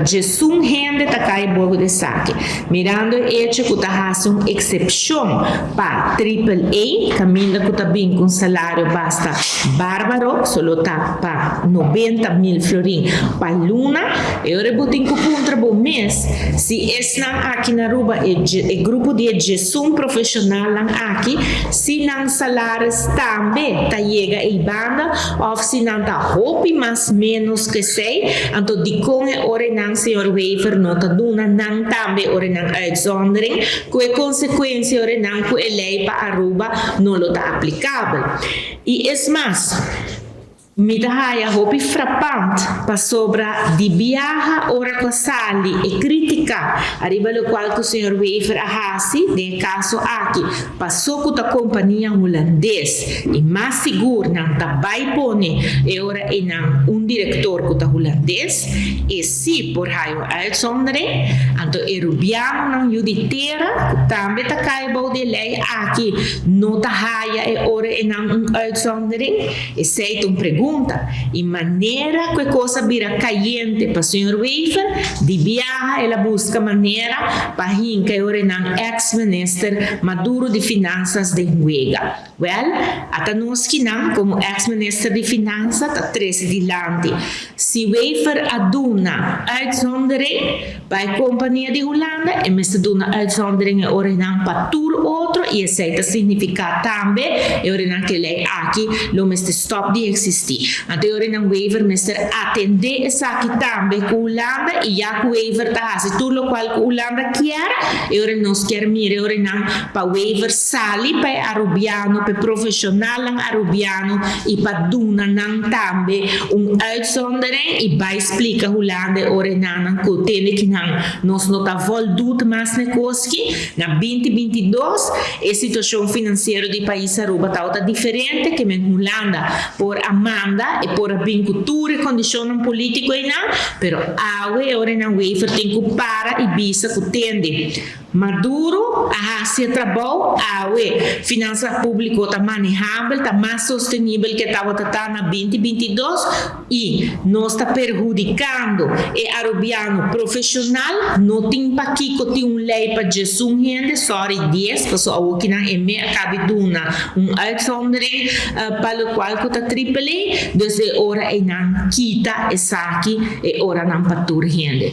Jesus gente tá cai bogo de saque. Mirando o hecho que tá hace uma excepção para AAA, caminha que tá bem com salário basta bárbaro, solo tá para 90.000 florin para luna, eu rebutin que contra o mês, se esse não aqui na Aruba é grupo de gestão profissional não aqui, se não salários também tá chega e banda, ou se não tá roupa mais menos que sei, então de como é ora não senhor Weaver não tá duna não também ora não uitzondering, que consequência ora não que a lei para Aruba não lo tá aplicável. E é mais, me dá a roupa frappante para sobra de viaja ora com sali e criticar arriba lo qual que o senhor Weaver ahasi de caso aqui passou com a companhia holandês e mais seguro não tá vai pone e ora e não diretor que tá holandês e se por raio uitzondering então erubiano não juditeira também tá caibo de lei aqui não tá raia e ora e não uitzondering e sei pergunta e maneira que coisa vira caliente para o senhor Weaver, de viaja ela busca maneira para hinca e orenan ex-minister Maduro de Finanças de Huega. Well, até nós que não, como ex-minister de Finanças, está 13 dilante. Se Weaver aduna uitzondering para a companhia de Holanda, e mesmo aduna uitzondering e orenan para tudo outro, e aceita significar também, e orenan que lei aqui, lo mesmo stop de existir. Então, orenan Weaver mesmo atender essa aqui também com Holanda, e já que Weaver está fazendo tudo o qual Holanda quer, e orenan nos quer mirar, orenan para Weaver sali para arubiano, para profissional arubiano, e para duna não também uitzondering, e vai explicar Holanda, orenan que tem que nós não está voltando mais negócio na 2022 a situação financeira do país Aruba está diferente que em Holanda por Amanda e por a cultura e condição política e não, pero agora na Weaver tem que para e visa que tende Maduro a fazer trabalho agora finança pública está manejável está mais sustentável que estava na 2022 e não está prejudicando o arubiano profissional não tem para aqui que tem uma lei para gestão gente sorry 10 pessoal aqui na EME cabe duna uitzondering para o qual que está triple desde hora e não quita essa aqui e hora não para tur gente